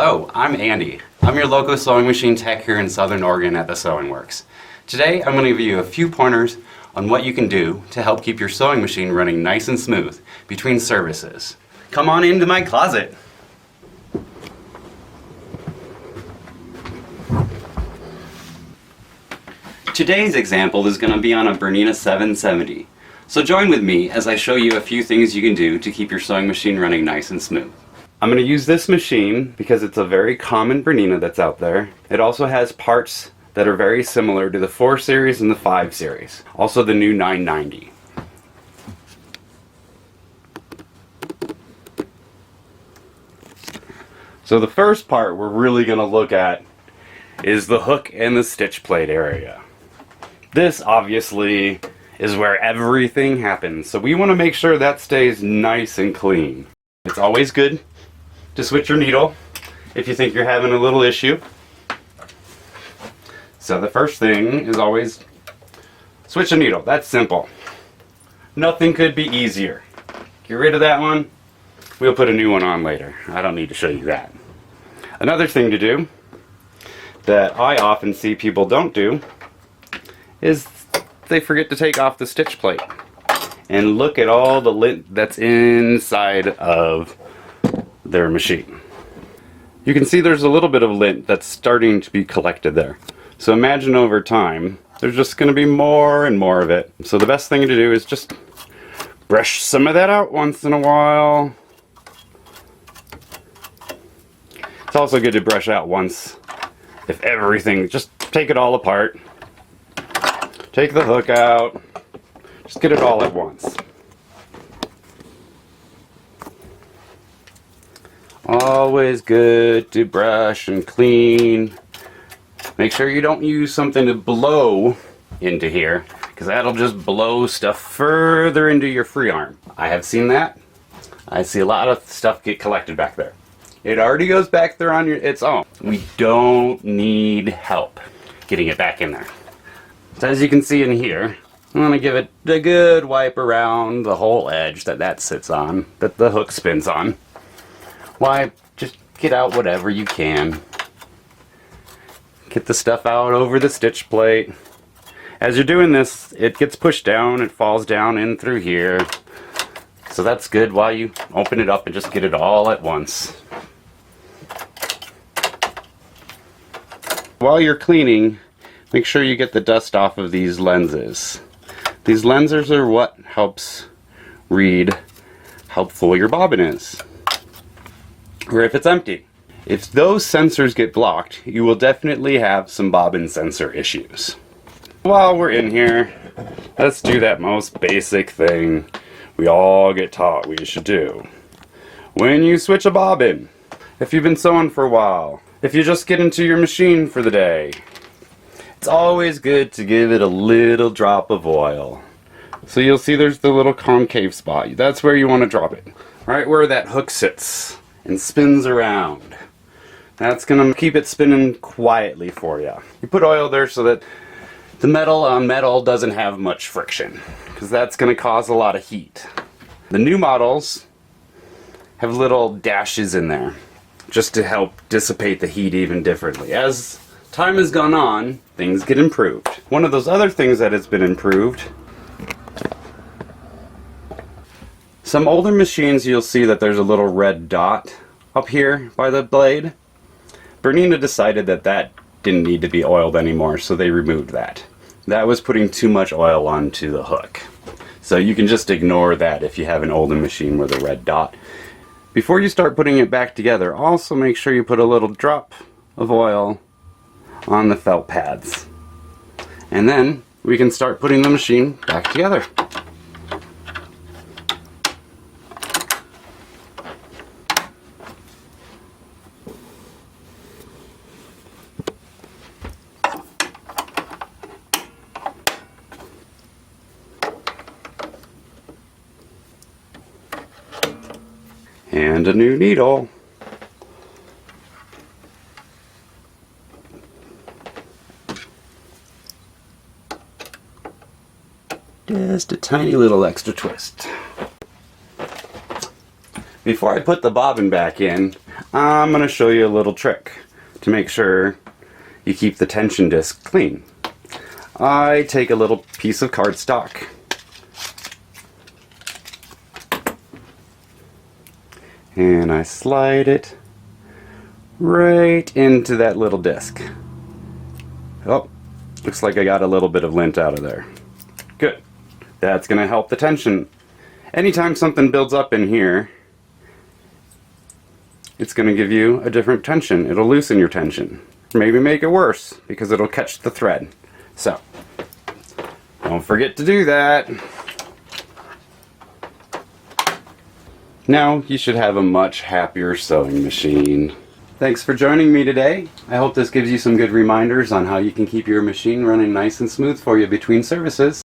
Hello, I'm Andy. I'm your local sewing machine tech here in Southern Oregon at the Sewing Works. Today I'm going to give you a few pointers on what you can do to help keep your sewing machine running nice and smooth between services. Come on into my closet. Today's example is going to be on a Bernina 770. So join with me as I show you a few things you can do to keep your sewing machine running nice and smooth. I'm going to use this machine because it's a very common Bernina that's out there. It also has parts that are very similar to the 4 series and the 5 series. Also the new 990. So the first part we're really going to look at is the hook and the stitch plate area. This obviously is where everything happens, so we want to make sure that stays nice and clean. It's always good to switch your needle if you think you're having a little issue. So the first thing is always switch a needle. That's simple. Nothing could be easier. Get rid of that one. We'll put a new one on later. I don't need to show you that. Another thing to do that I often see people don't do is they forget to take off the stitch plate. And look at all the lint that's inside of their machine. You can see there's a little bit of lint that's starting to be collected there. So imagine over time, there's just going to be more and more of it. So the best thing to do is just brush some of that out once in a while. It's also good to brush out once if everything, just take it all apart. Take the hook out. Just get it all at once. Always good to brush and clean. Make sure you don't use something to blow into here, because that'll just blow stuff further into your free arm. I have seen that. I see a lot of stuff get collected back there. It already goes back there on its own. We don't need help getting it back in there. So as you can see in here, I'm going to give it a good wipe around the whole edge that sits on, that the hook spins on. Wipe, just get out whatever you can. Get the stuff out over the stitch plate. As you're doing this, it gets pushed down, it falls down in through here. So that's good while you open it up and just get it all at once. While you're cleaning, make sure you get the dust off of these lenses. These lenses are what helps read how full your bobbin is, or if it's empty. If those sensors get blocked, you will definitely have some bobbin sensor issues. While we're in here, let's do that most basic thing we all get taught we should do. When you switch a bobbin, if you've been sewing for a while, if you just get into your machine for the day, it's always good to give it a little drop of oil. So you'll see there's the little concave spot. That's where you want to drop it. Right where that hook sits and spins around. That's going to keep it spinning quietly for you. You put oil there so that the metal on metal doesn't have much friction, because that's going to cause a lot of heat. The new models have little dashes in there just to help dissipate the heat even differently. As time has gone on, things get improved. One of those other things that has been improved, some older machines, you'll see that there's a little red dot up here by the blade. Bernina decided that that didn't need to be oiled anymore, so they removed that. That was putting too much oil onto the hook. So you can just ignore that if you have an older machine with a red dot. Before you start putting it back together, also make sure you put a little drop of oil on the felt pads. And then we can start putting the machine back together. And a new needle. Just a tiny little extra twist. Before I put the bobbin back in, I'm going to show you a little trick to make sure you keep the tension disc clean. I take a little piece of cardstock and I slide it right into that little disc. Oh, looks like I got a little bit of lint out of there. Good. That's going to help the tension. Anytime something builds up in here, it's going to give you a different tension. It'll loosen your tension. Maybe make it worse because it'll catch the thread. So, don't forget to do that. Now you should have a much happier sewing machine. Thanks for joining me today. I hope this gives you some good reminders on how you can keep your machine running nice and smooth for you between services.